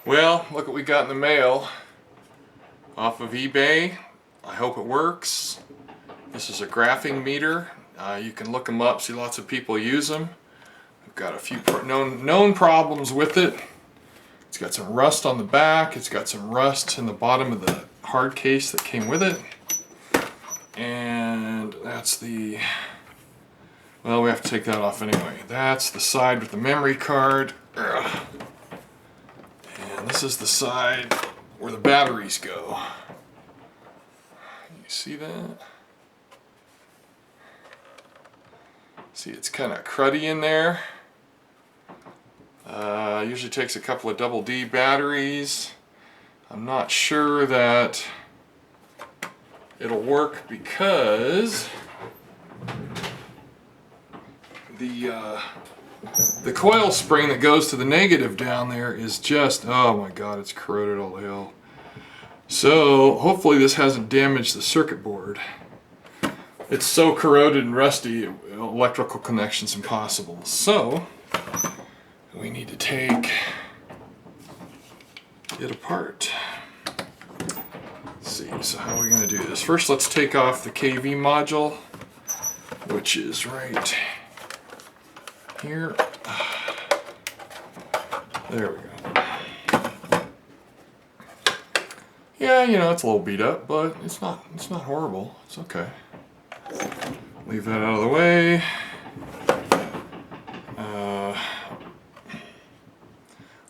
Well, look what we got in the mail off of eBay. I hope it works. This is a graphing meter. You can look them up, see lots of people use them. I've got a few known problems with it. It's got some rust on the back. It's got some rust in the bottom of the hard case that came with it. And that's the... well, we have to take that off anyway. That's the side with the memory card. And this is the side where the batteries go. You see that? See, it's kind of cruddy in there. Usually takes a couple of double D batteries. I'm not sure that it'll work because the coil spring that goes to the negative down there is just, oh my god, it's corroded all hell. So hopefully this hasn't damaged the circuit board. It's so corroded and rusty, electrical connection's impossible. So we need to take it apart. Let's see, so how are we going to do this? First, let's take off the KV module, which is right here. There we go. Yeah, you know, it's a little beat up, but it's not horrible. It's okay. Leave that out of the way.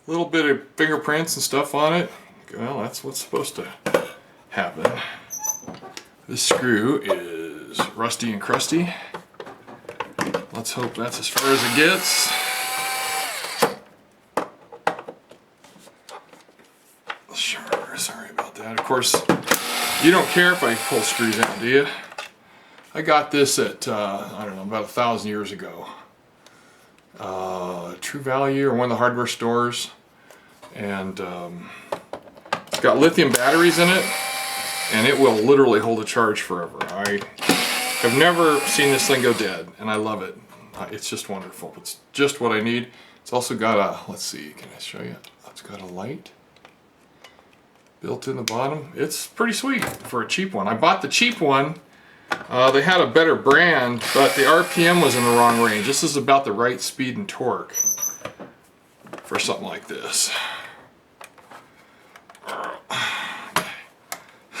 A little bit of fingerprints and stuff on it. Well, that's what's supposed to happen. This screw is rusty and crusty. Let's hope that's as far as it gets. Sure, sorry about that. Of course, you don't care if I pull screws out, do you? I got this at, I don't know, about 1,000 years ago. True Value or one of the hardware stores. And it's got lithium batteries in it. And it will literally hold a charge forever. I have never seen this thing go dead. And I love it. It's just wonderful. It's just what I need. It's also got a, let's see, can I show you? It's got a light built in the bottom. It's pretty sweet for a cheap one. I bought the cheap one. They had a better brand, but the RPM was in the wrong range. This is about the right speed and torque for something like this.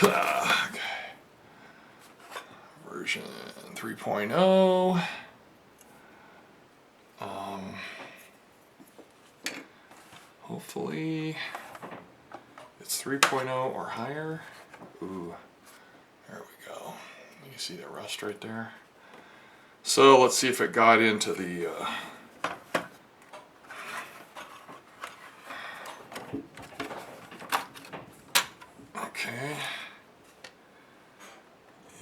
Okay. Version 3.0. Hopefully it's 3.0 or higher. Ooh, there we go. You see the rust right there? So let's see if it got into the okay.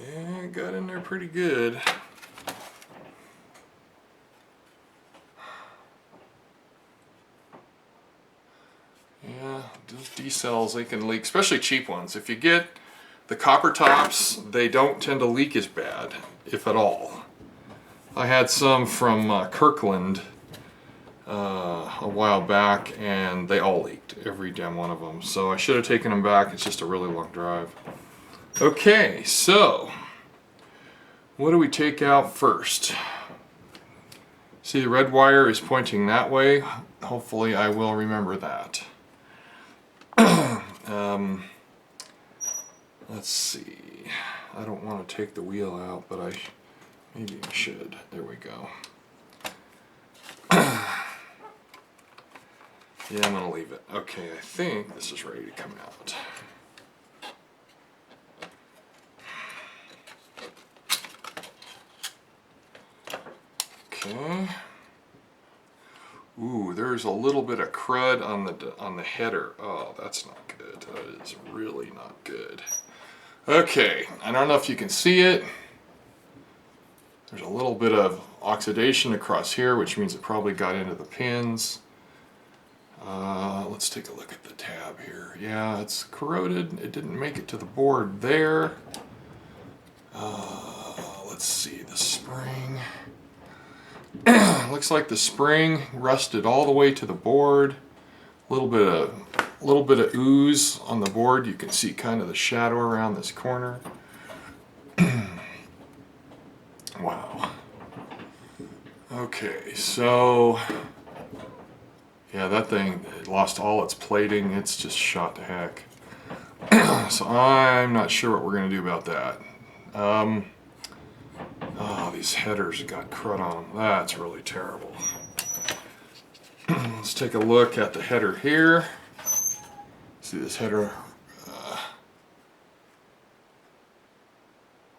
Yeah, it got in there pretty good. Yeah, those D cells, they can leak, especially cheap ones. If you get the copper tops, they don't tend to leak as bad, if at all. I had some from Kirkland a while back, and they all leaked, every damn one of them. So I should have taken them back. It's just a really long drive. Okay, so what do we take out first? See, the red wire is pointing that way. Hopefully I will remember that. Let's see. I don't want to take the wheel out, but maybe I should. There we go. Yeah, I'm going to leave it. Okay, I think this is ready to come out. Okay. Ooh, there's a little bit of crud on the header. Oh, that's not good. That is really not good. Okay, I don't know if you can see it. There's a little bit of oxidation across here, which means it probably got into the pins. Let's take a look at the tab here. Yeah, it's corroded. It didn't make it to the board there. Let's see, the spring. Looks like the spring rusted all the way to the board. A little bit of a little bit of ooze on the board. You can see kind of the shadow around this corner. Wow. Okay, so yeah, that thing lost all its plating. It's just shot to heck. So I'm not sure what we're going to do about that. Oh, these headers got crud on them. That's really terrible. Let's take a look at the header here. See this header?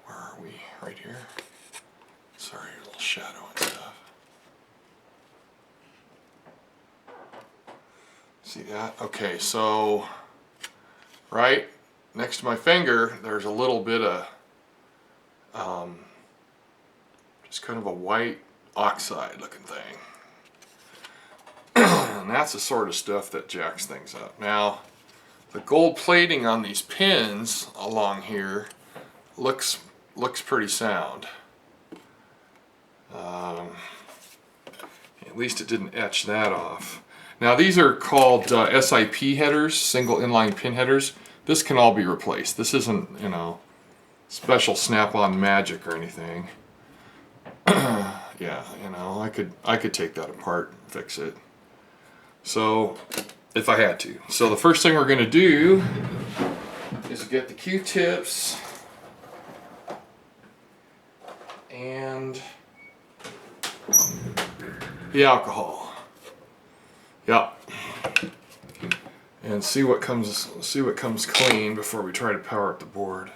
Where are we? Right here? Sorry, a little shadow and stuff. See that? Okay, so right next to my finger, there's a little bit of just kind of a white oxide looking thing. And that's the sort of stuff that jacks things up. Now, the gold plating on these pins along here looks pretty sound. At least it didn't etch that off. Now these are called SIP headers, single inline pin headers. This can all be replaced. This isn't, you know, special snap-on magic or anything. Yeah, you know, I could take that apart and fix it. So, if I had to. So the first thing we're going to do is get the Q-tips and the alcohol. Yep. And see what comes clean before we try to power up the board.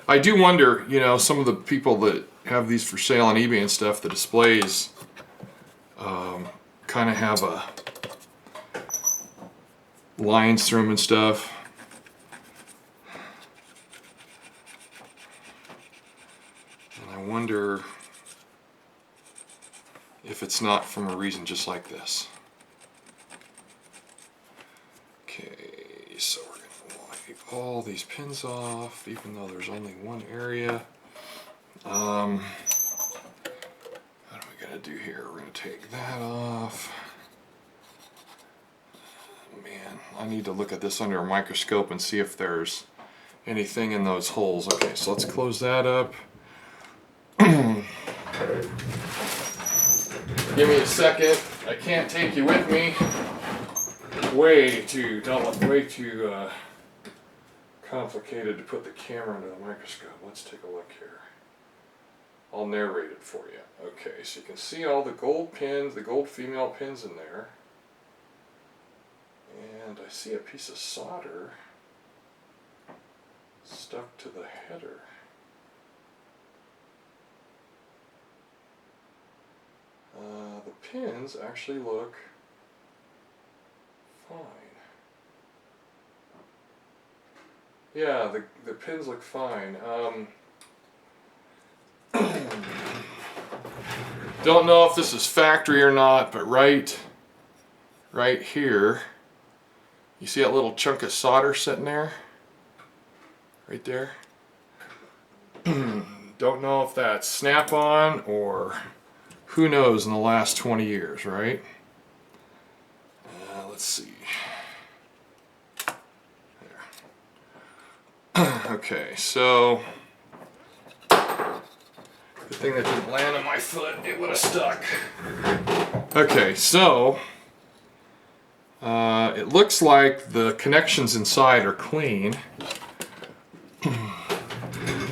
I do wonder, you know, some of the people that have these for sale on eBay and stuff, the displays kind of have lines through them and stuff. And I wonder if it's not from a reason just like this. Okay, so we're going to wipe all these pins off, even though there's only one area. What are we going to do here? We're going to take that off. Man, I need to look at this under a microscope and see if there's anything in those holes. Okay, so let's close that up. Give me a second. I can't take you with me. Way too complicated to put the camera under the microscope. Let's take a look here. I'll narrate it for you. Okay, so you can see all the gold pins, the gold female pins in there. And I see a piece of solder stuck to the header. The pins actually look fine. Yeah, the pins look fine. Don't know if this is factory or not, but right here, you see that little chunk of solder sitting there? Right there? Don't know if that's snap-on or who knows in the last 20 years, right? Let's see. There. Okay, so good thing that didn't land on my foot, it would have stuck. Okay, so it looks like the connections inside are clean.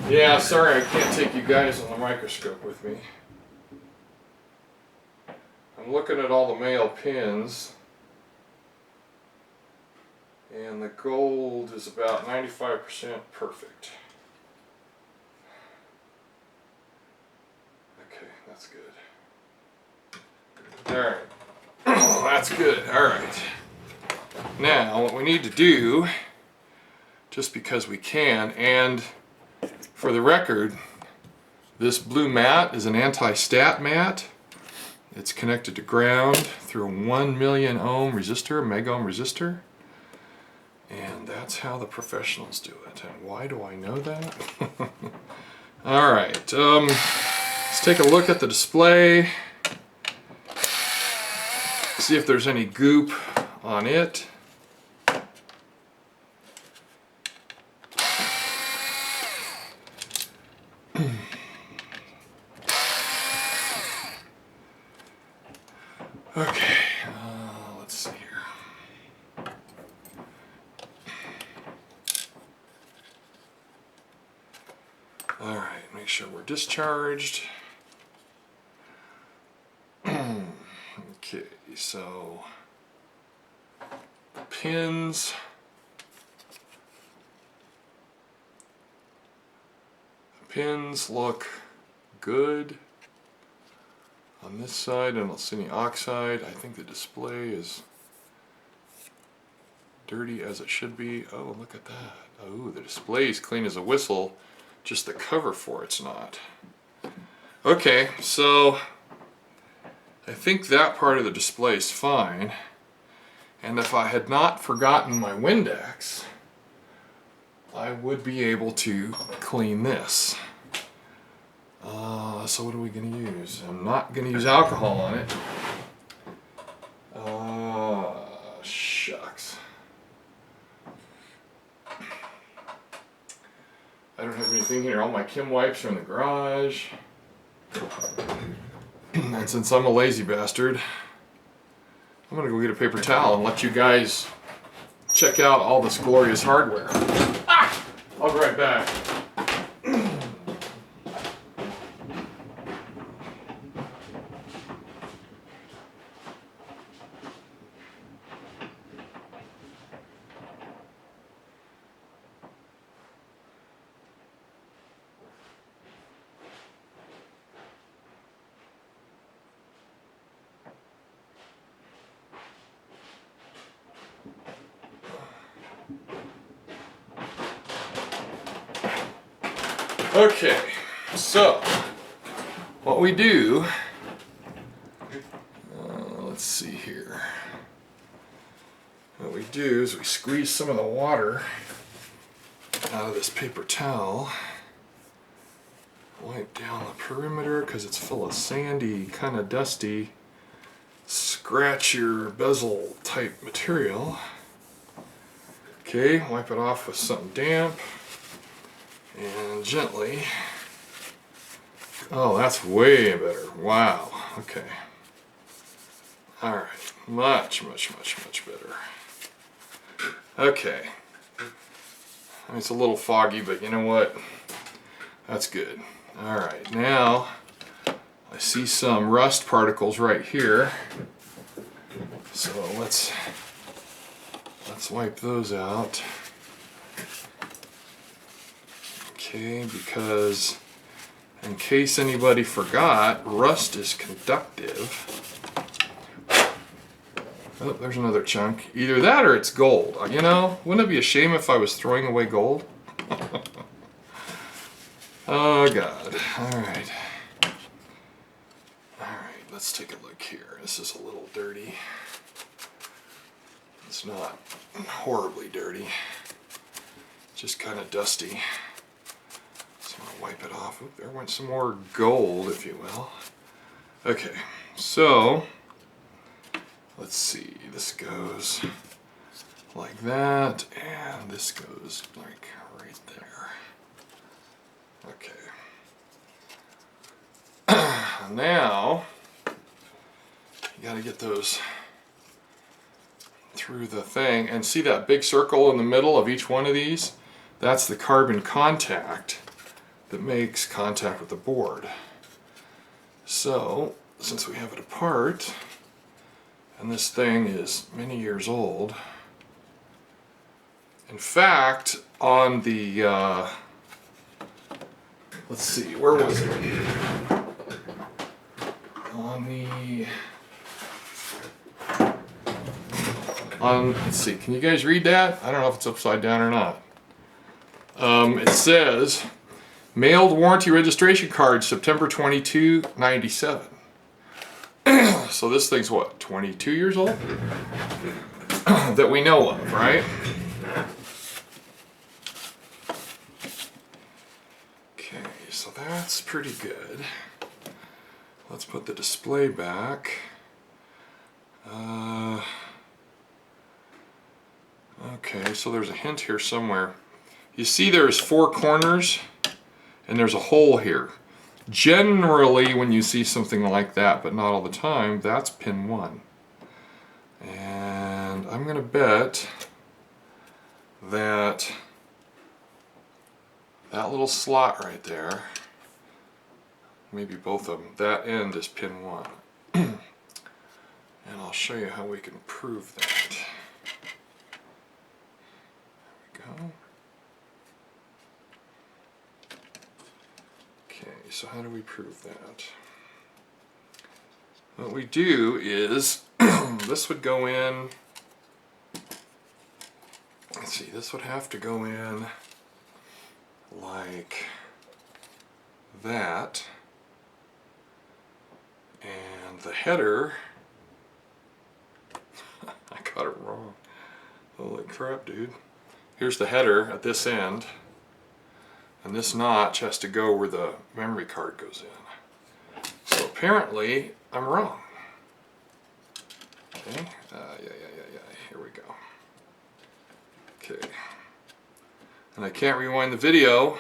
Yeah, sorry I can't take you guys on the microscope with me. I'm looking at all the male pins, and the gold is about 95% perfect. Okay, that's good. Alright, that's good. Alright. Now, what we need to do, just because we can, and for the record, this blue mat is an anti-stat mat. It's connected to ground through a 1 million ohm resistor, mega ohm resistor. And that's how the professionals do it. And why do I know that? Alright, let's take a look at the display. See if there's any goop on it. Okay, let's see here. All right, make sure we're discharged. Okay, so pins. Pins look good on this side, and it's any oxide. I think the display is dirty as it should be. Oh, look at that. Oh, the display is clean as a whistle. Just the cover for it's not. Okay, so I think that part of the display is fine. And if I had not forgotten my Windex, I would be able to clean this. So what are we going to use? I'm not going to use alcohol on it. Shucks. I don't have anything here. All my Kim wipes are in the garage. And since I'm a lazy bastard, I'm going to go get a paper towel and let you guys check out all this glorious hardware. I'll be right back. Okay, so what we do, let's see here. What we do is we squeeze some of the water out of this paper towel, wipe down the perimeter because it's full of sandy, kind of dusty, scratch your bezel type material. Okay, wipe it off with something damp. And gently. Oh, that's way better. Wow. Okay. All right. Much better. Okay. I mean, it's a little foggy, but you know what? That's good. All right. Now, I see some rust particles right here. So let's wipe those out. Okay, because in case anybody forgot, rust is conductive. Oh, there's another chunk. Either that or it's gold. You know, wouldn't it be a shame if I was throwing away gold? Oh, God. All right. All right, let's take a look here. This is a little dirty. It's not horribly dirty. Just kind of dusty. I'm gonna wipe it off. Oop, there went some more gold, if you will. Okay, so let's see. This goes like that, and this goes like right there. Okay. Now you gotta get those through the thing, and see that big circle in the middle of each one of these? That's the carbon contact that makes contact with the board. So, since we have it apart, and this thing is many years old, in fact, on the, let's see, where was it? Let's see, can you guys read that? I don't know if it's upside down or not. It says, mailed warranty registration card, September 22, 97. So this thing's what, 22 years old? That we know of, right? Okay, so that's pretty good. Let's put the display back. Okay, so there's a hint here somewhere. You see there's 4 corners and there's a hole here. Generally, when you see something like that, but not all the time, that's pin 1. And I'm going to bet that that little slot right there, maybe both of them, that end is pin 1. And I'll show you how we can prove that. There we go. Okay, so how do we prove that? What we do is, this would go in, let's see, this would have to go in like that, and the header, I got it wrong, holy crap dude. Here's the header at this end, and this notch has to go where the memory card goes in. So apparently I'm wrong. Okay, here we go. Okay, and I can't rewind the video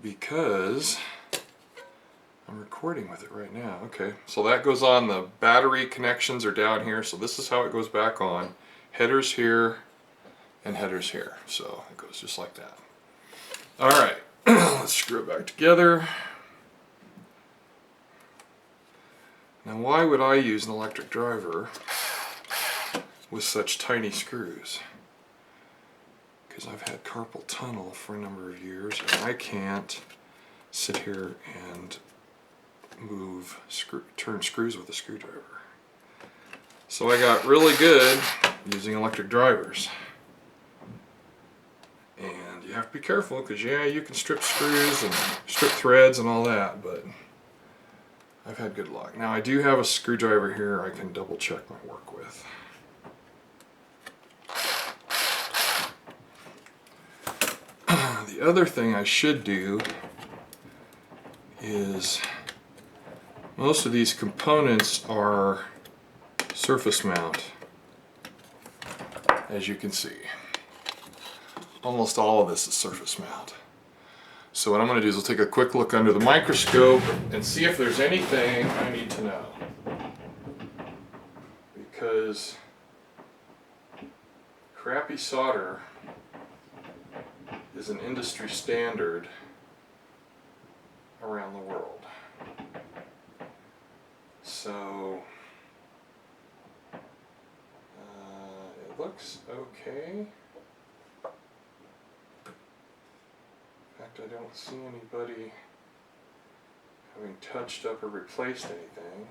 because I'm recording with it right now. Okay, so that goes on, the battery connections are down here, so this is how it goes back on. Headers here and headers here, so it goes just like that. Alright, let's screw it back together. Now why would I use an electric driver with such tiny screws? Because I've had carpal tunnel for a number of years and I can't sit here and turn screws with a screwdriver. So I got really good using electric drivers. And you have to be careful because yeah, you can strip screws and strip threads and all that, but I've had good luck. Now I do have a screwdriver here I can double check my work with. The other thing I should do is, most of these components are surface mount, as you can see. Almost all of this is surface mount. So what I'm going to do is I'll take a quick look under the microscope and see if there's anything I need to know. Because crappy solder is an industry standard around the world. So it looks okay. In fact, I don't see anybody having touched up or replaced anything.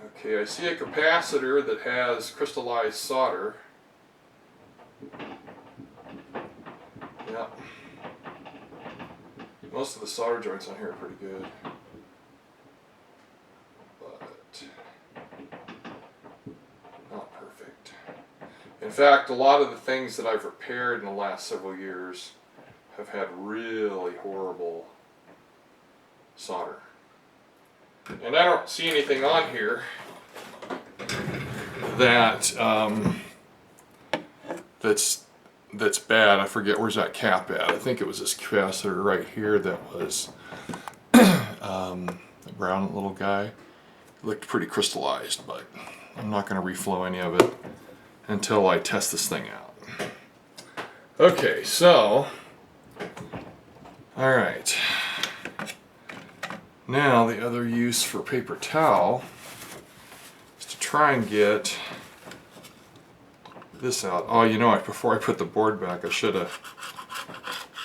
Okay, I see a capacitor that has crystallized solder. Yep. Most of the solder joints on here are pretty good. But not perfect. In fact, a lot of the things that I've repaired in the last several years have had really horrible solder. And I don't see anything on here that that's bad. I forget, where's that cap at? I think it was this capacitor right here that was the brown little guy. It looked pretty crystallized, but I'm not going to reflow any of it until I test this thing out. Okay, so, alright. Now the other use for paper towel is to try and get this out. Oh, you know, before I put the board back, I should have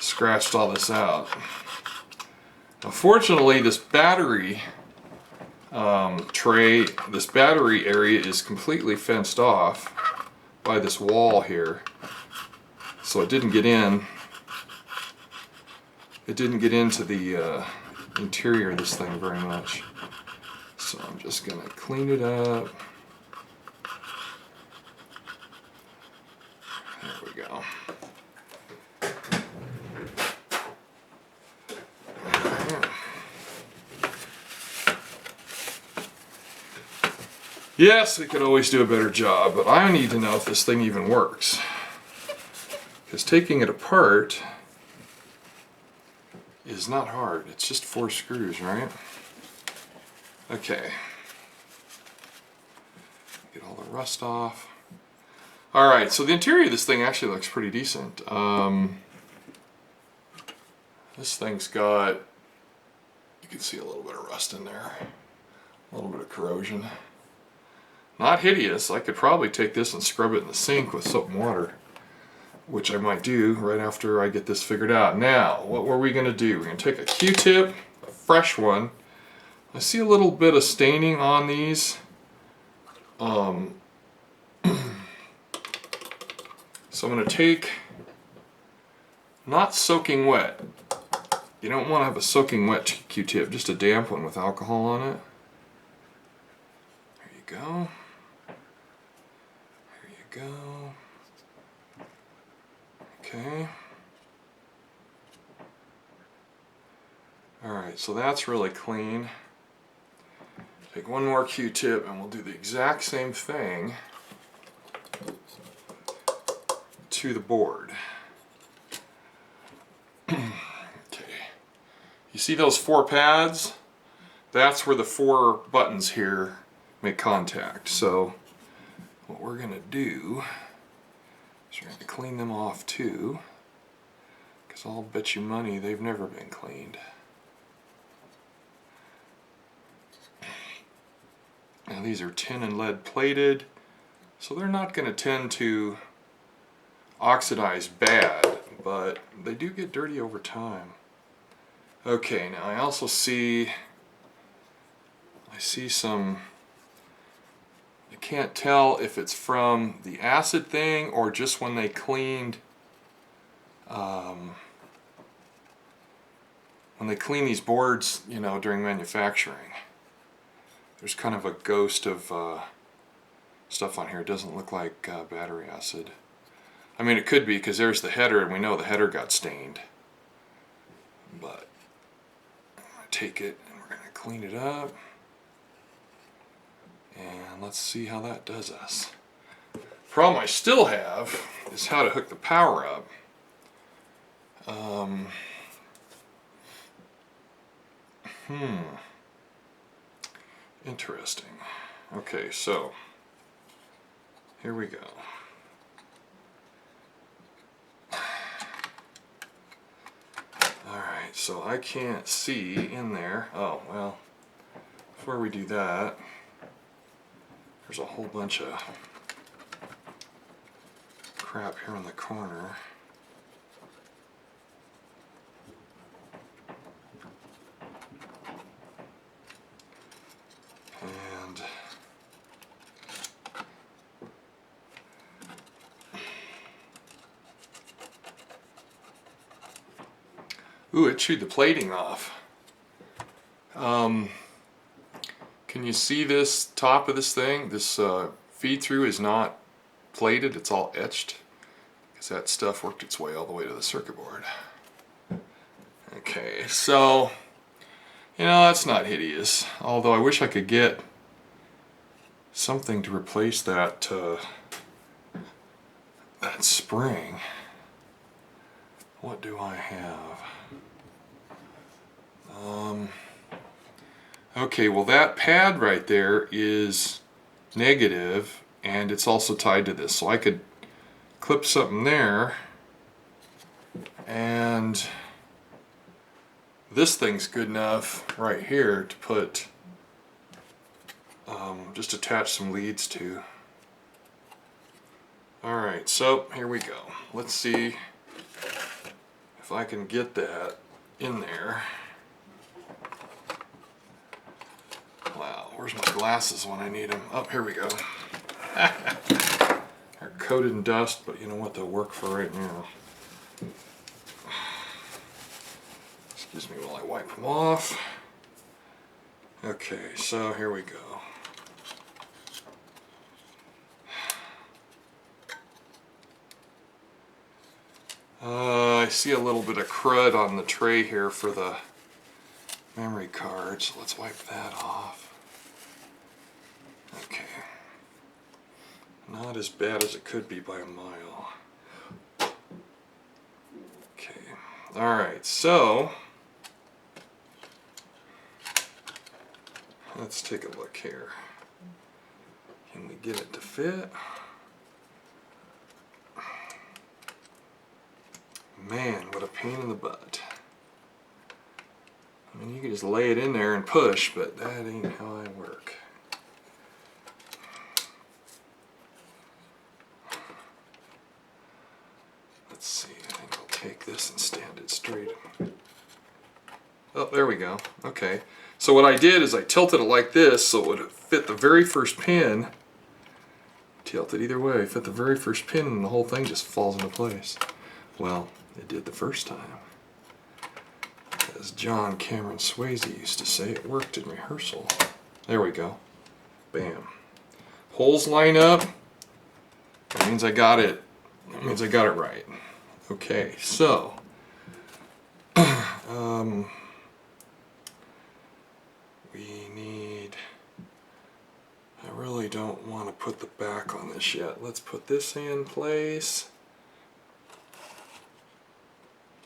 scratched all this out. Unfortunately, this battery tray, this battery area is completely fenced off by this wall here, so it didn't get in. It didn't get into the interior of this thing very much. So I'm just gonna clean it up. There we go. Yes, we could always do a better job, but I need to know if this thing even works. Because taking it apart is not hard. It's just 4 screws, right? Okay. Get all the rust off. Alright, so the interior of this thing actually looks pretty decent. This thing's got, you can see a little bit of rust in there. A little bit of corrosion. Not hideous. I could probably take this and scrub it in the sink with soap and water, which I might do right after I get this figured out. Now, what were we going to do? We're going to take a Q-tip, a fresh one. I see a little bit of staining on these. So I'm going to take, not soaking wet. You don't want to have a soaking wet Q-tip, just a damp one with alcohol on it. There you go. There you go. Okay. Alright, so that's really clean. Take one more Q-tip and we'll do the exact same thing to the board. Okay. You see those 4 pads? That's where the 4 buttons here make contact. So what we're going to do is we're going to clean them off too, because I'll bet you money they've never been cleaned. Now these are tin and lead plated, so they're not going to tend to oxidize bad, but they do get dirty over time. Okay, now I also see, some, I can't tell if it's from the acid thing or just when they cleaned, these boards, you know, during manufacturing. There's kind of a ghost of stuff on here. It doesn't look like battery acid. I mean, it could be, because there's the header and we know the header got stained. But I'm going to take it and we're going to clean it up. And let's see how that does us. Problem I still have is how to hook the power up. Interesting. Okay, so here we go. Alright, so I can't see in there. Oh, well, before we do that, there's a whole bunch of crap here in the corner. And ooh, it chewed the plating off. Can you see this top of this thing? This feed through is not plated, it's all etched, because that stuff worked its way all the way to the circuit board. Okay, so, you know, that's not hideous, although I wish I could get something to replace that that spring. What do I have? Okay, well that pad right there is negative and it's also tied to this, so I could clip something there, and this thing's good enough right here to put, just attach some leads to. Alright, so here we go. Let's see if I can get that in there. Wow, where's my glasses when I need them? Oh, here we go. They're coated in dust, but you know what, they'll work for right now. Excuse me while I wipe them off. Okay, so here we go. I see a little bit of crud on the tray here for the memory card, so let's wipe that off. Okay. not as bad as it could be by a mile. Okay, alright, so let's take a look here. Can we get it to fit? Man, what a pain in the butt. I mean, you can just lay it in there and push, but that ain't how I work. Let's see, I think I'll take this and stand it straight. Oh, there we go. Okay. So what I did is I tilted it like this so it would fit the very first pin. Tilt it either way, fit the very first pin, and the whole thing just falls into place. Well, it did the first time. As John Cameron Swayze used to say, it worked in rehearsal. There we go. Bam. Holes line up. That means I got it. That means I got it right. Okay, so we need, I really don't want to put the back on this yet. Let's put this in place.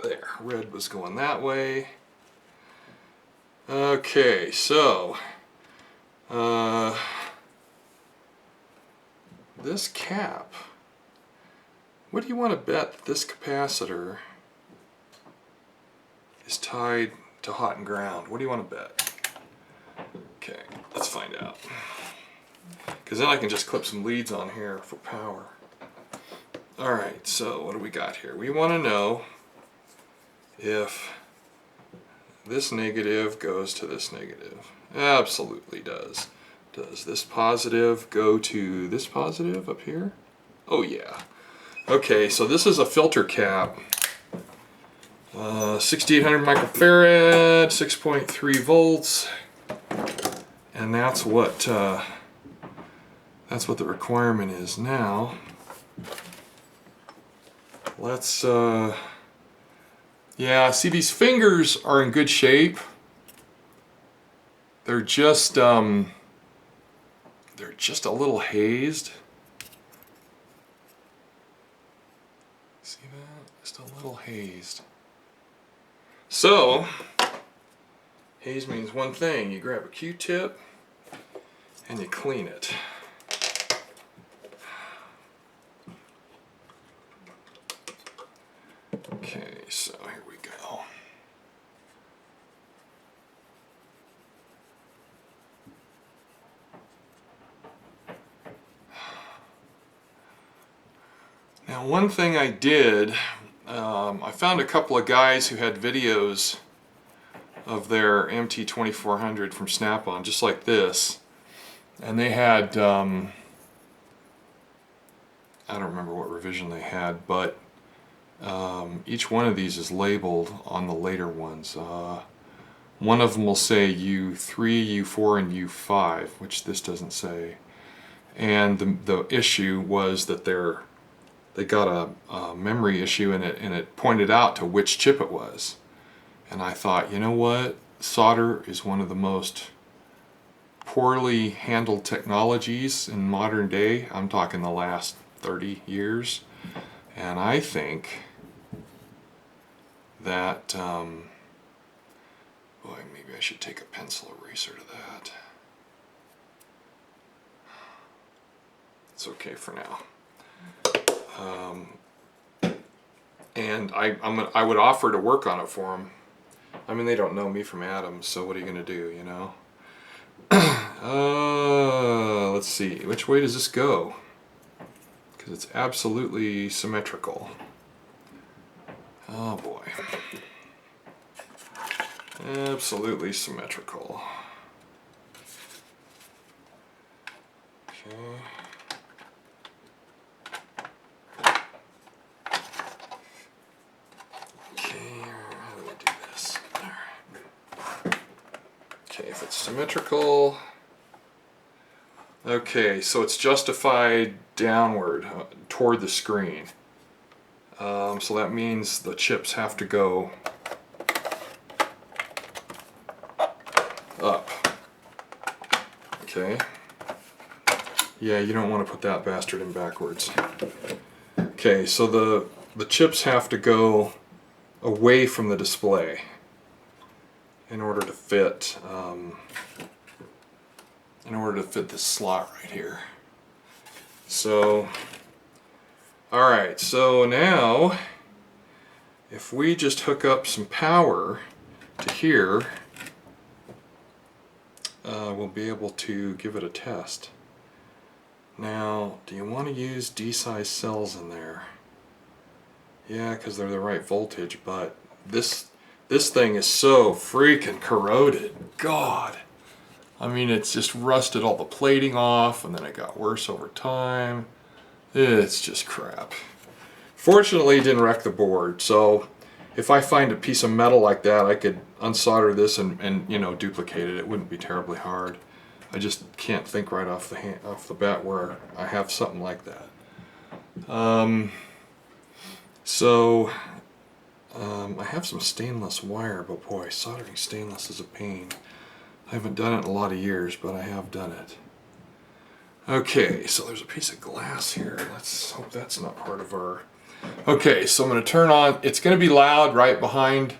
There, red was going that way. Okay, so this cap, what do you want to bet that this capacitor is tied to hot and ground? What do you want to bet? Okay, let's find out. Because then I can just clip some leads on here for power. Alright, so what do we got here? We want to know if this negative goes to this negative. Absolutely does. Does this positive go to this positive up here? Oh yeah. Okay, so this is a filter cap. 6800 microfarad, 6.3 volts, and that's what the requirement is now. Let's yeah, see, these fingers are in good shape. They're just a little hazed. See that? Just a little hazed. So, haze means one thing. You grab a Q-tip and you clean it. Okay, so here we go. Now, one thing I did, I found a couple of guys who had videos of their MT2400 from Snap-on, just like this, and they had, I don't remember what revision they had, but each one of these is labeled on the later ones. One of them will say U3, U4, and U5, which this doesn't say. And the issue was that they got a memory issue, and it pointed out to which chip it was. And I thought, you know what? Solder is one of the most poorly handled technologies in modern day. I'm talking the last 30 years. And I think that, boy, maybe I should take a pencil eraser to that. It's okay for now. And I would offer to work on it for them. I mean, they don't know me from Adam, so what are you going to do, you know? Let's see, which way does this go? Because it's absolutely symmetrical. Oh boy. Absolutely symmetrical. Okay. Okay, if it's symmetrical, okay, so it's justified downward toward the screen. So that means the chips have to go up. Okay. Yeah, you don't want to put that bastard in backwards. Okay, so the chips have to go away from the display in order to fit this slot right here. So, all right, so now if we just hook up some power to here, we'll be able to give it a test. Now, do you want to use D-size cells in there? Yeah, because they're the right voltage, but this thing is so freaking corroded. God. I mean, it's just rusted all the plating off, and then it got worse over time. It's just crap. Fortunately, it didn't wreck the board, so if I find a piece of metal like that, I could unsolder this and you know, duplicate it. It wouldn't be terribly hard. I just can't think right off the bat where I have something like that. I have some stainless wire, but boy, soldering stainless is a pain. I haven't done it in a lot of years, but I have done it. Okay, so there's a piece of glass here. Let's hope that's not part of our... Okay, so I'm going to turn on... It's going to be loud right behind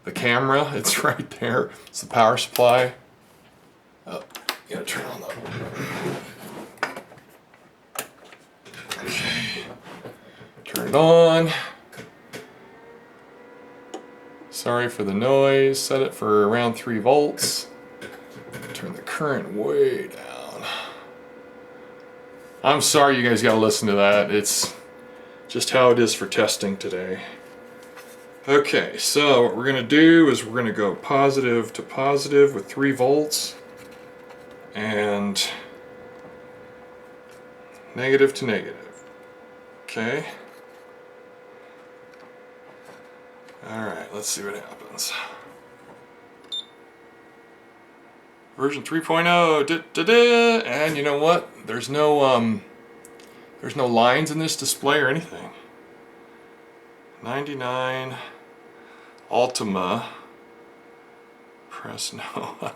the camera. It's right there. It's the power supply. Oh, you gotta turn on the... Okay. Turn it on. Sorry for the noise. Set it for around 3 volts. Turn the current way down. I'm sorry you guys gotta listen to that. It's just how it is for testing today. Okay, so what we're gonna do is we're gonna go positive to positive with 3 volts and negative to negative. Okay. Alright, let's see what happens. Version 3.0, and you know what? There's no lines in this display or anything. 99 Ultima. Press no.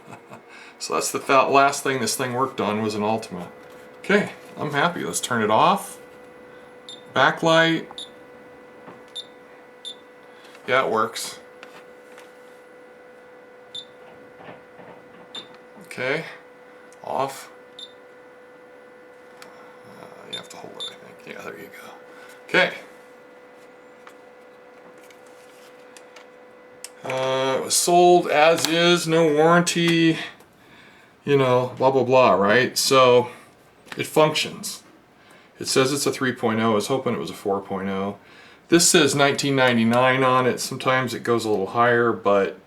So that's the last thing this thing worked on was an Ultima. Okay, I'm happy. Let's turn it off. Backlight. Yeah, it works. Okay, off. You have to hold it, I think. Yeah, there you go. Okay. It was sold as is, no warranty, you know, blah blah blah, right? So it functions. It says it's a 3.0. I was hoping it was a 4.0. This says 1999 on it. Sometimes it goes a little higher, but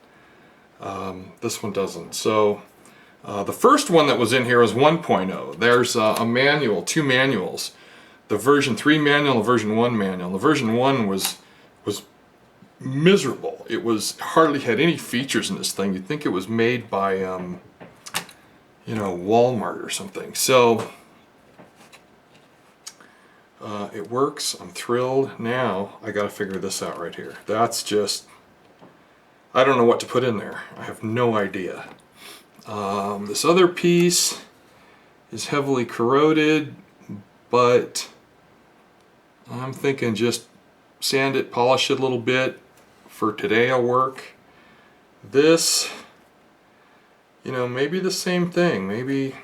this one doesn't. So the first one that was in here was 1.0. There's a manual, 2 manuals. The version 3 manual and the version 1 manual. The version 1 was miserable. It hardly had any features in this thing. You'd think it was made by you know, Walmart or something. So it works. I'm thrilled. Now I got to figure this out right here. That's just, I don't know what to put in there. I have no idea. This other piece is heavily corroded, but I'm thinking just sand it, polish it a little bit. For today will work. This, you know, maybe the same thing. Maybe,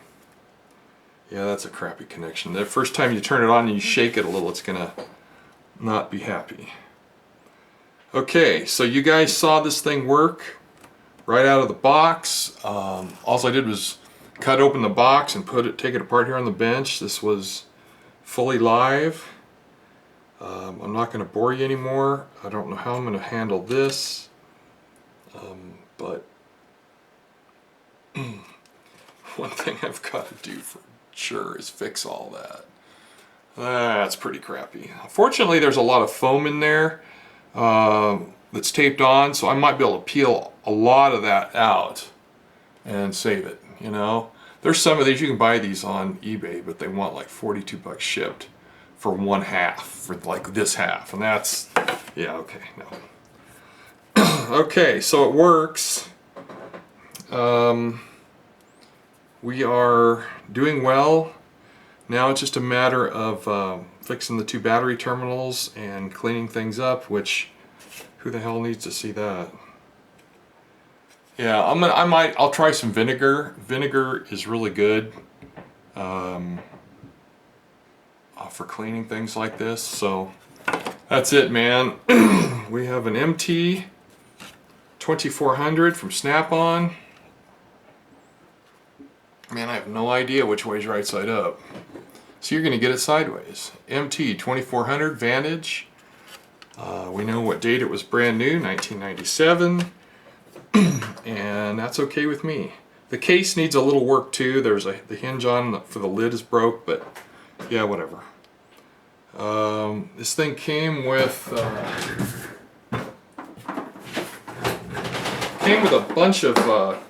yeah, that's a crappy connection. The first time you turn it on and you shake it a little, it's gonna not be happy. Okay, so you guys saw this thing work right out of the box. All I did was cut open the box and take it apart here on the bench. This was fully live. I'm not going to bore you anymore. I don't know how I'm going to handle this, but one thing I've got to do for sure is fix all that. That's pretty crappy. Fortunately, there's a lot of foam in there that's taped on, so I might be able to peel a lot of that out and save it, you know. There's some of these, you can buy these on eBay, but they want like 42 bucks shipped for 1/2, for like this half, and that's, yeah, okay, no. Okay, so it works. We are doing well. Now it's just a matter of fixing the 2 battery terminals and cleaning things up, which who the hell needs to see that? Yeah, I'll try some vinegar. Vinegar is really good for cleaning things like this. So that's it, man. We have an MT2400 from Snap-on. Man, I have no idea which way is right side up. So you're going to get it sideways. MT2400 Vantage. We know what date it was brand new, 1997. And that's okay with me. The case needs a little work too. There's the hinge on for the lid is broke, but yeah, whatever. This thing came with a bunch of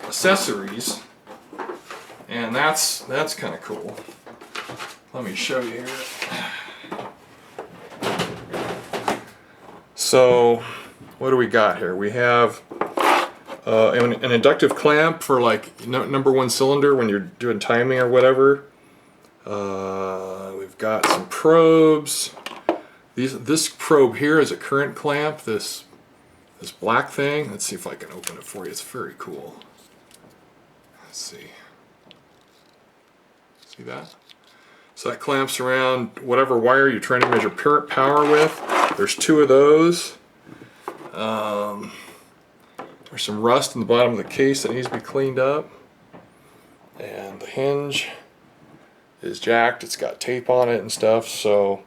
accessories, and that's kind of cool. Let me show you here. So, what do we got here? We have an inductive clamp for like number 1 cylinder when you're doing timing or whatever. We've got some probes. This probe here is a current clamp. This black thing. Let's see if I can open it for you. It's very cool. Let's see. See that? So that clamps around whatever wire you're trying to measure power with. There's 2 of those. There's some rust in the bottom of the case that needs to be cleaned up. And the hinge is jacked. It's got tape on it and stuff. So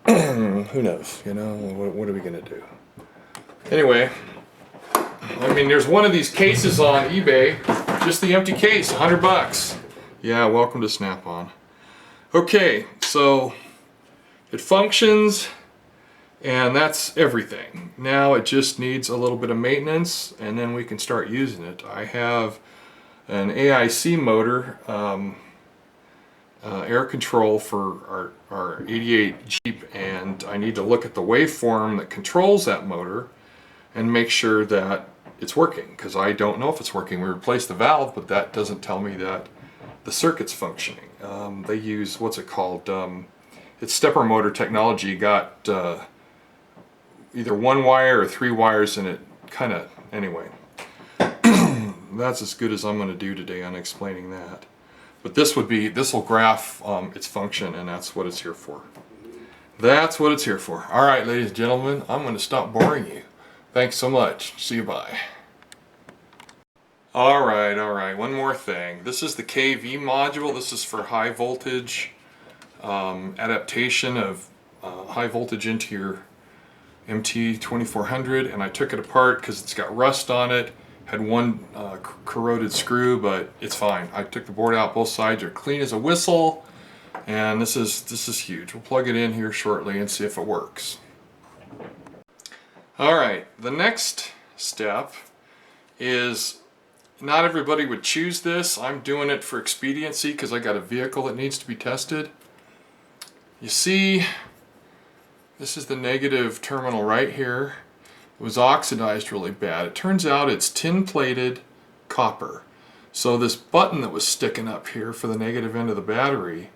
who knows? You know, what are we going to do? Anyway, I mean, there's one of these cases on eBay. Just the empty case, $100. Yeah, welcome to Snap-on. Okay, so it functions, and that's everything. Now it just needs a little bit of maintenance, and then we can start using it. I have an AIC motor, air control for our 88 Jeep, and I need to look at the waveform that controls that motor and make sure that it's working, because I don't know if it's working. We replaced the valve, but that doesn't tell me that the circuit's functioning. They use, what's it called? It's stepper motor technology. Got either 1 wire or 3 wires in it. Kind of, anyway. That's as good as I'm going to do today on explaining that. But this will graph its function, and that's what it's here for. That's what it's here for. All right, ladies and gentlemen, I'm going to stop boring you. Thanks so much. See you, bye. All right, one more thing. This is the KV module. This is for high voltage adaptation of high voltage into your MT2400, and I took it apart because it's got rust on it. Had 1 corroded screw, but it's fine. I took the board out. Both sides are clean as a whistle, and this is huge. We'll plug it in here shortly and see if it works. All right, the next step is, not everybody would choose this. I'm doing it for expediency because I got a vehicle that needs to be tested. You see, this is the negative terminal right here. It was oxidized really bad. It turns out it's tin-plated copper. So this button that was sticking up here for the negative end of the battery,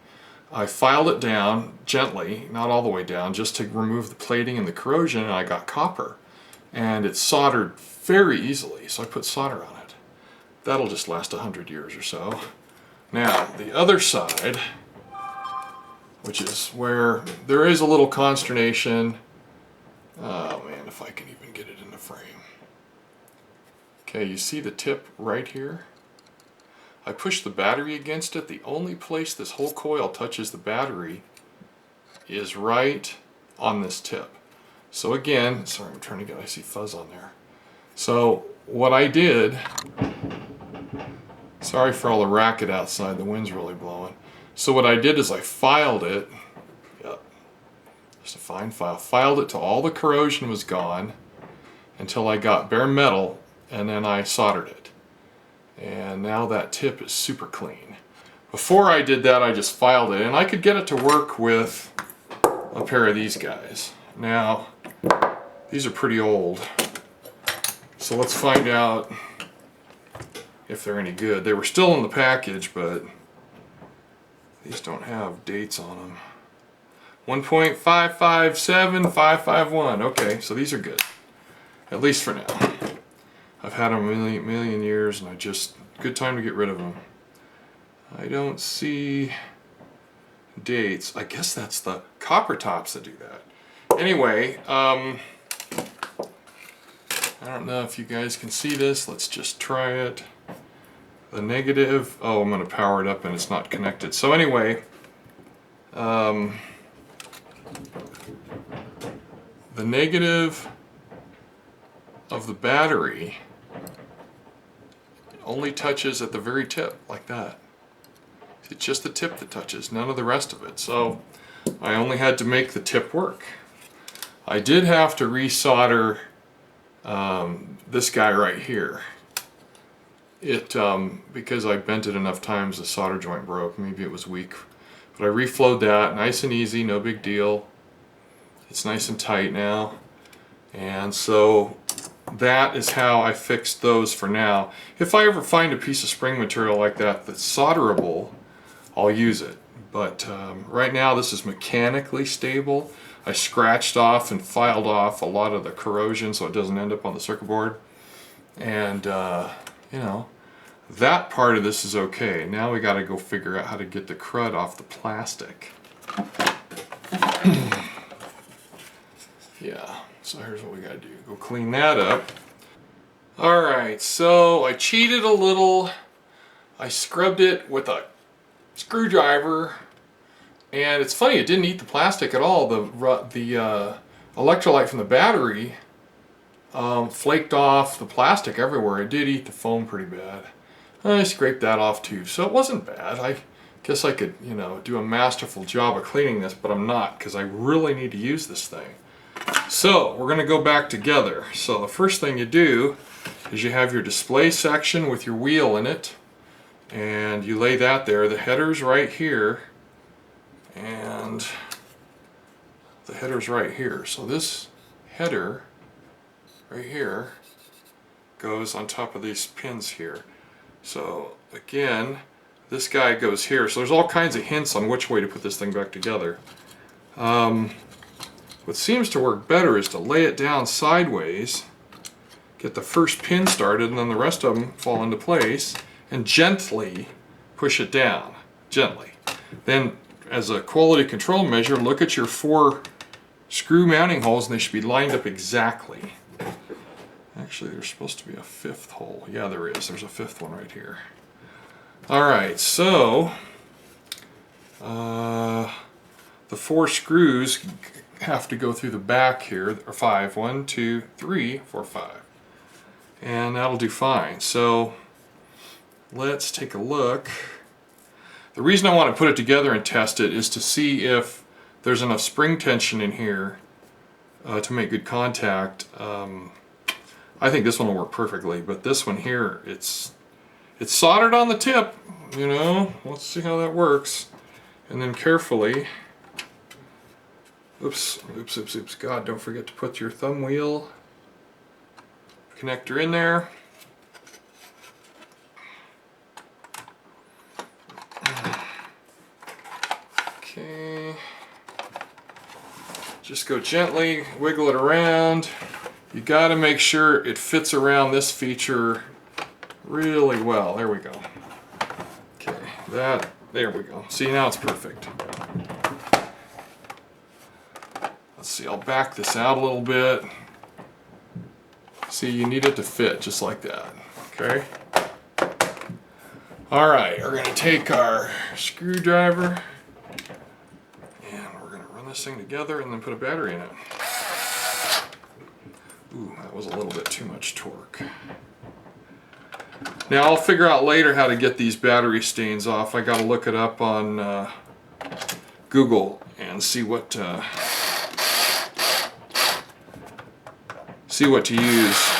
I filed it down gently, not all the way down, just to remove the plating and the corrosion, and I got copper. And it's soldered very easily, so I put solder on it. That'll just last 100 years or so. Now, the other side, which is where there is a little consternation. Oh man, if I can even get it in the frame. Okay, you see the tip right here? I pushed the battery against it. The only place this whole coil touches the battery is right on this tip. So again, sorry, I'm trying to get, I see fuzz on there. So what I did, sorry for all the racket outside, the wind's really blowing. So what I did is I filed it, yep, just a fine file, filed it till all the corrosion was gone until I got bare metal, and then I soldered it. And now that tip is super clean. Before I did that, I just filed it, and I could get it to work with a pair of these guys. Now, these are pretty old, so let's find out if they're any good. They were still in the package, but These don't have dates on them. 1.557551. Okay, so these are good. At least for now. I've had them a million years, and good time to get rid of them. I don't see dates. I guess that's the copper tops that do that. Anyway, I don't know if you guys can see this. Let's just try it. The negative, oh, I'm going to power it up and it's not connected. So anyway, the negative of the battery only touches at the very tip, like that. It's just the tip that touches, none of the rest of it. So I only had to make the tip work. I did have to resolder this guy right here. Because I bent it enough times, the solder joint broke. Maybe it was weak. But I reflowed that, nice and easy, no big deal. It's nice and tight now. And so that is how I fixed those for now. If I ever find a piece of spring material like that that's solderable, I'll use it. But right now this is mechanically stable. I scratched off and filed off a lot of the corrosion so it doesn't end up on the circuit board. And you know, that part of this is okay. Now we got to go figure out how to get the crud off the plastic. Yeah, so here's what we got to do. Go clean that up. Alright, so I cheated a little. I scrubbed it with a screwdriver. And it's funny, it didn't eat the plastic at all. The electrolyte from the battery flaked off the plastic everywhere. It did eat the foam pretty bad. I scraped that off too, so it wasn't bad. I guess I could, you know, do a masterful job of cleaning this, but I'm not, because I really need to use this thing. So we're going to go back together. So the first thing you do is you have your display section with your wheel in it, and you lay that there. The header's right here, and the header's right here. So this header right here goes on top of these pins here. So again, this guy goes here. So there's all kinds of hints on which way to put this thing back together. What seems to work better is to lay it down sideways, get the first pin started, and then the rest of them fall into place, and gently push it down. Gently. Then, as a quality control measure, look at your 4 screw mounting holes, and they should be lined up exactly. Actually, there's supposed to be a 5th hole. Yeah, there is. There's a 5th one right here. Alright, so the 4 screws have to go through the back here, or 5. 1, 2, 3, 4, 5. And that'll do fine. So let's take a look. The reason I want to put it together and test it is to see if there's enough spring tension in here to make good contact. I think this one will work perfectly, but this one here, it's soldered on the tip, you know. Let's see how that works. And then carefully, oops, God, don't forget to put your thumb wheel connector in there. Okay, just go gently, wiggle it around. You got to make sure it fits around this feature really well. There we go. Okay, there we go. See, now it's perfect. Let's see, I'll back this out a little bit. See, you need it to fit just like that. Okay. Alright, we're going to take our screwdriver and we're going to run this thing together and then put a battery in it. Ooh, that was a little bit too much torque. Now I'll figure out later how to get these battery stains off. I gotta look it up on Google and see what to use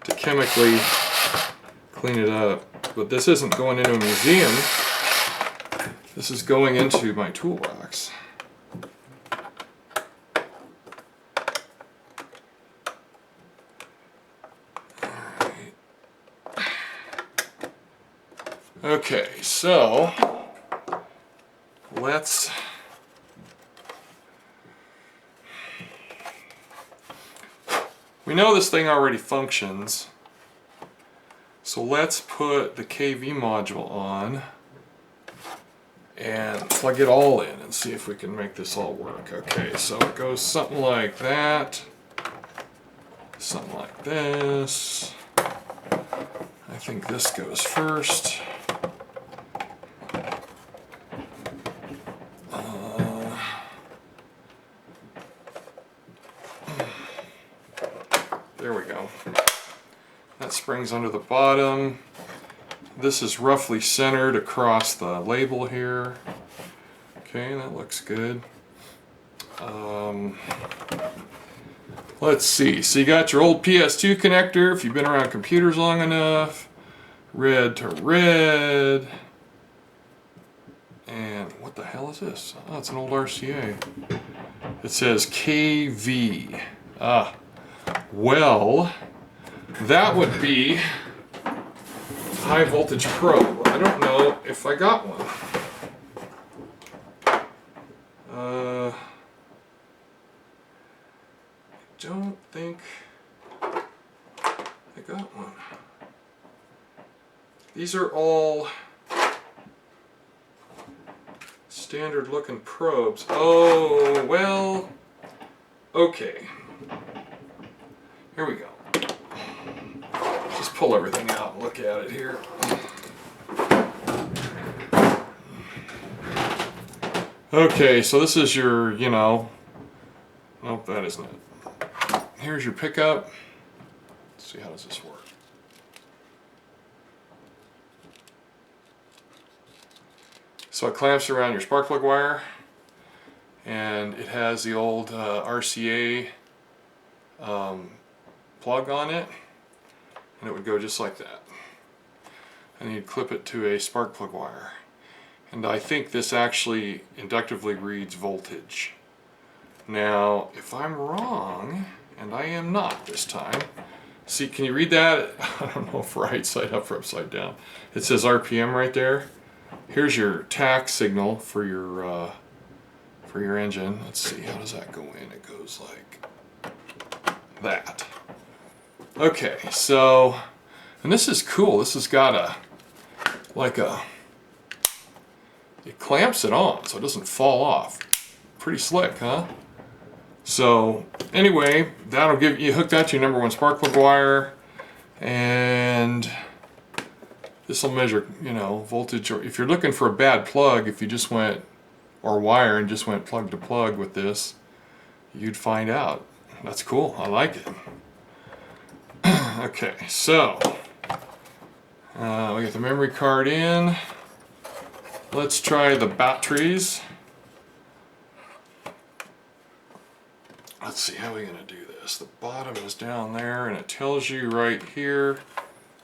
to chemically clean it up. But this isn't going into a museum. This is going into my toolbox. Okay, so we know this thing already functions, so let's put the KV module on and plug it all in and see if we can make this all work. Okay, so it goes something like that, something like this. I think this goes first. There we go. That spring's under the bottom. This is roughly centered across the label here. Okay, that looks good. Let's see. So you got your old PS2 connector, if you've been around computers long enough. Red to red. And what the hell is this? Oh, it's an old RCA. It says KV. Ah. Well, that would be high voltage probe. I don't know if I got one. I don't think I got one. These are all standard looking probes. Oh, well, okay. Here we go. Just pull everything out and look at it here. Okay, so this is your, nope, that isn't it. Here's your pickup. Let's see, how does this work? So it clamps around your spark plug wire, and it has the old RCA plug on it, and it would go just like that. And you'd clip it to a spark plug wire. And I think this actually inductively reads voltage. Now, if I'm wrong, and I am not this time, see, can you read that? I don't know if right side up or upside down. It says RPM right there. Here's your tach signal for your engine. Let's see, how does that go in? It goes like that. Okay, so, and this is cool. This has got it clamps it on so it doesn't fall off. Pretty slick, huh? So anyway, that'll give you, hook that to your #1 spark plug wire, and this will measure, voltage. Or if you're looking for a bad plug, if you just went, or wire, and just went plug to plug with this, you'd find out. That's cool. I like it. Okay, so we got the memory card in. Let's try the batteries. Let's see, how are we going to do this? The bottom is down there, and it tells you right here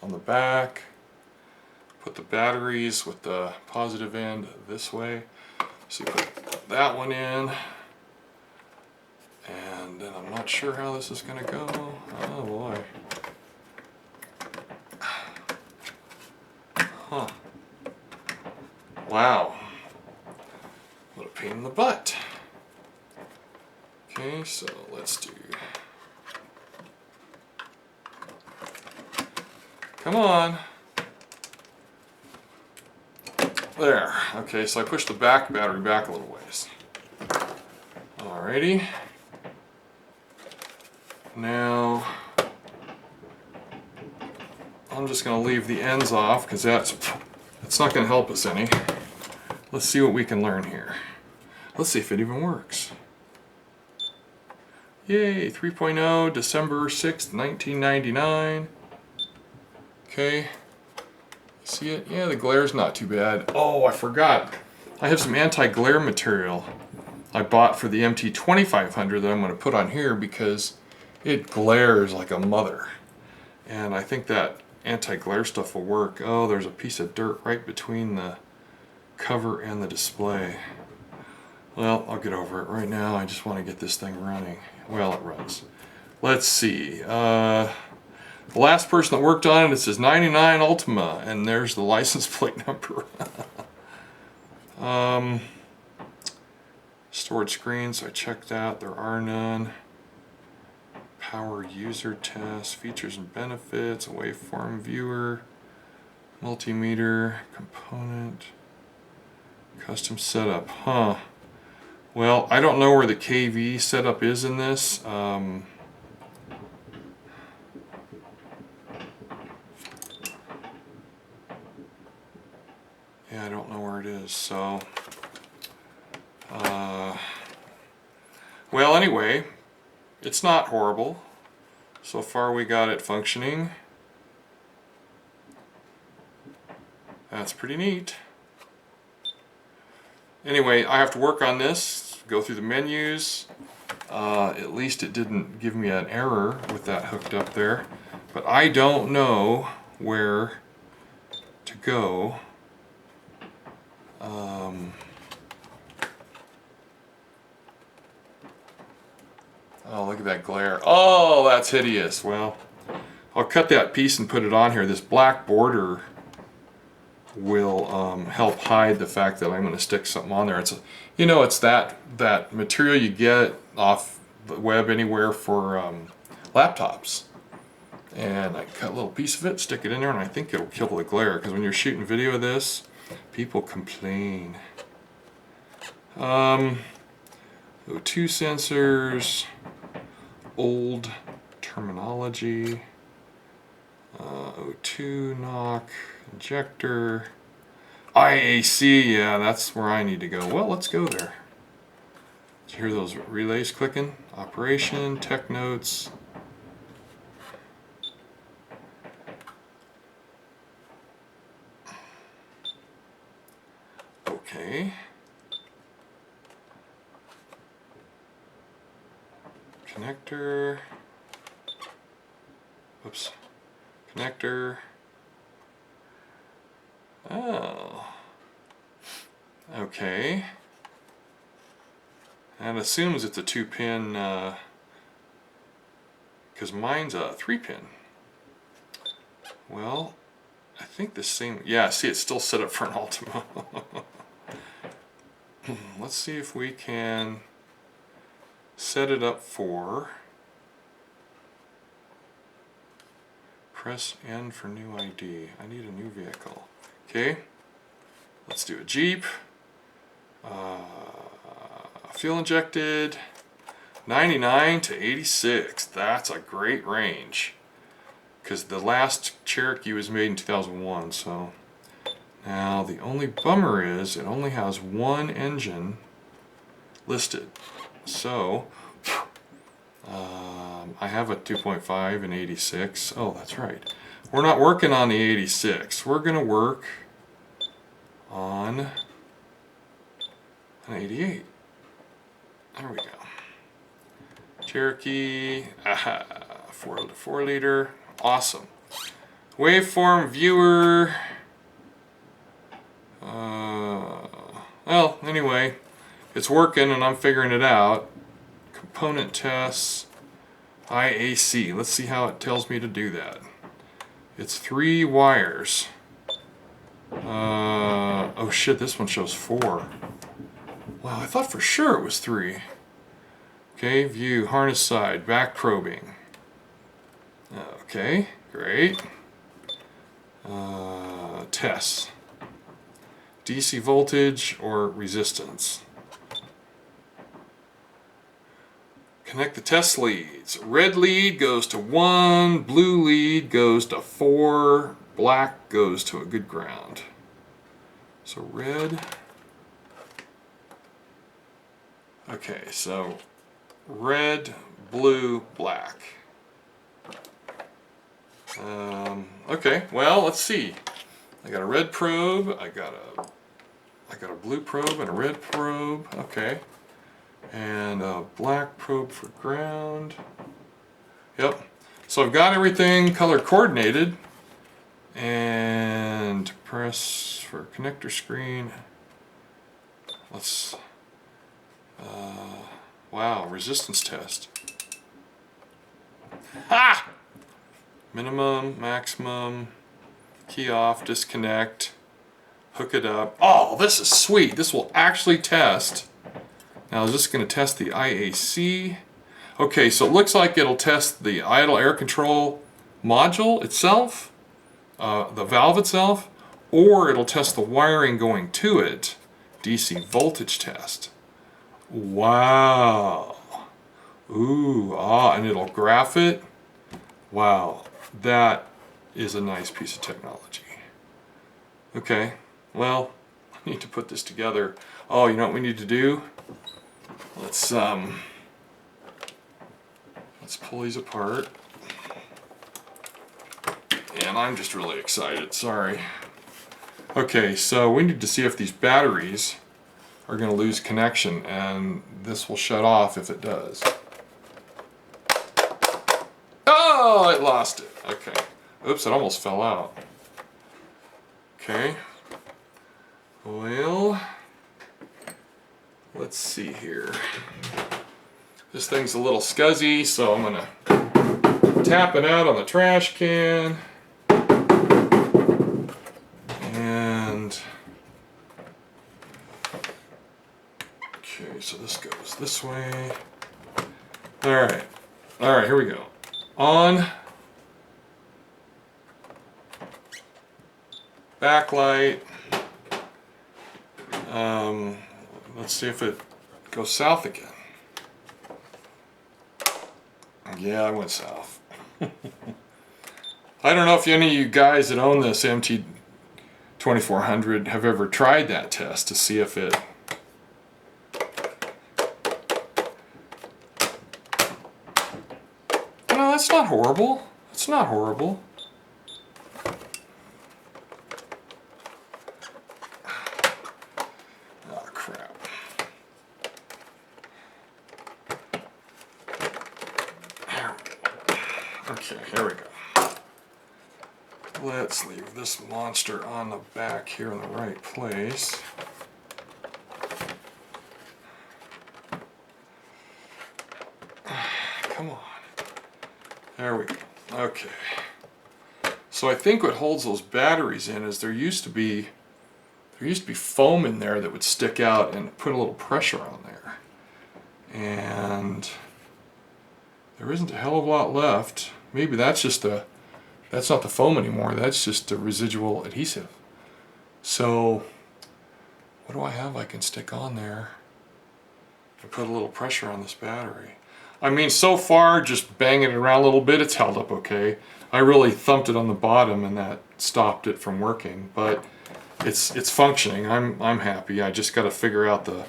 on the back. Put the batteries with the positive end this way. So you put that one in, and then I'm not sure how this is going to go. Oh boy. Huh. Wow. What a pain in the butt. Okay, so let's do... Come on. There. Okay, so I pushed the battery back a little ways. Alrighty. Now, I'm just going to leave the ends off because that's not going to help us any. Let's see what we can learn here. Let's see if it even works. Yay, 3.0, December 6th, 1999. Okay. See it? Yeah, the glare's not too bad. Oh, I forgot. I have some anti-glare material I bought for the MT2400 that I'm going to put on here because it glares like a mother. And I think that anti-glare stuff will work. Oh, there's a piece of dirt right between the cover and the display. Well, I'll get over it. Right now, I just want to get this thing running. Well, it runs. Let's see. The last person that worked on it, it says 99 Ultima, and there's the license plate number. Stored screens, I checked that. There are none. Power user test, features and benefits, a waveform viewer, multimeter, component, custom setup. Huh. Well, I don't know where the KV setup is in this. Yeah, I don't know where it is, so well, anyway, it's not horrible. So far we got it functioning. That's pretty neat. Anyway, I have to work on this, go through the menus. At least it didn't give me an error with that hooked up there. But I don't know where to go. Oh, look at that glare. Oh, that's hideous. Well, I'll cut that piece and put it on here. This black border will help hide the fact that I'm going to stick something on there. It's, you know, it's that material you get off the web anywhere for laptops. And I cut a little piece of it, stick it in there, and I think it'll kill the glare, because when you're shooting video of this, people complain. O2 sensors, old terminology, O2 knock, injector, IAC, yeah, that's where I need to go. Well, let's go there. Did you hear those relays clicking? Operation, tech notes. Okay. Connector. Oops. Connector. Oh. Okay. That assumes it's a 2-pin, because mine's a 3-pin. Well, I think the same, yeah, see, it's still set up for an Ultima. Let's see if we can set it up for press N for new ID. I need a new vehicle. Okay, let's do a Jeep. Fuel injected, 99 to 86. That's a great range, because the last Cherokee was made in 2001. So now the only bummer is it only has one engine listed. So I have a 2.5 and 86. Oh, that's right. We're not working on the 86. We're going to work on an 88. There we go. Cherokee, 4 liter. Awesome. Waveform viewer. Well, anyway, it's working and I'm figuring it out. Component tests, IAC. Let's see how it tells me to do that. It's 3 wires. Oh shit, this one shows 4. Wow, I thought for sure it was 3. Okay, view, harness side, back probing. Okay, great. Tests. DC voltage or resistance. Connect the test leads. Red lead goes to 1, blue lead goes to 4, black goes to a good ground. So red. Okay, so red, blue, black. Okay, well, let's see. I got a red probe, I got a blue probe and a red probe. Okay. And a black probe for ground. Yep. So I've got everything color coordinated. And press for connector screen. Let's wow, resistance test. Ha! Minimum, maximum, key off, disconnect, hook it up. Oh, this is sweet. This will actually test Now is this going to test the IAC? Okay, so it looks like it'll test the idle air control module itself, the valve itself, or it'll test the wiring going to it, DC voltage test. Wow. Ooh, and it'll graph it. Wow, that is a nice piece of technology. Okay, well, I need to put this together. Oh, you know what we need to do? Let's pull these apart. And I'm just really excited, sorry. Okay, so we need to see if these batteries are going to lose connection, and this will shut off if it does. Oh, it lost it. Okay. Oops, it almost fell out. Okay. Well, let's see here. This thing's a little scuzzy, so I'm gonna tap it out on the trash can. And okay, so this goes this way. Alright, here we go. On. Backlight. Let's see if it goes south again. Yeah, I went south. I don't know if any of you guys that own this MT2400 have ever tried that test to see if it... No, that's not horrible. It's not horrible. Oh, crap. Okay, here we go. Let's leave this monster on the back here in the right place. Come on. There we go. Okay. So I think what holds those batteries in is there used to be foam in there that would stick out and put a little pressure on there. And there isn't a hell of a lot left. Maybe that's just that's not the foam anymore, that's just a residual adhesive. So what do I have I can stick on there to put a little pressure on this battery? I mean, so far just banging it around a little bit, it's held up okay. I really thumped it on the bottom and that stopped it from working, but it's functioning. I'm happy. I just got to figure out the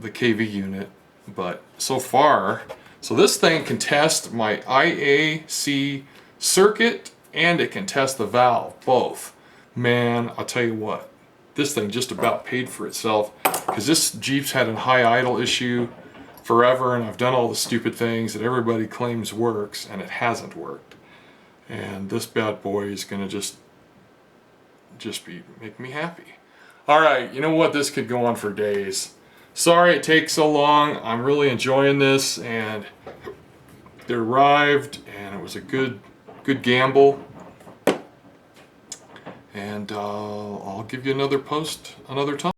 KV unit, but so far. So this thing can test my IAC circuit and it can test the valve, both. Man, I'll tell you what, this thing just about paid for itself, because this Jeep's had a high idle issue forever, and I've done all the stupid things that everybody claims works, and it hasn't worked. And this bad boy is gonna just make me happy. All right, you know what? This could go on for days. Sorry it takes so long. I'm really enjoying this, and it arrived, and it was a good gamble. And I'll give you another post another time.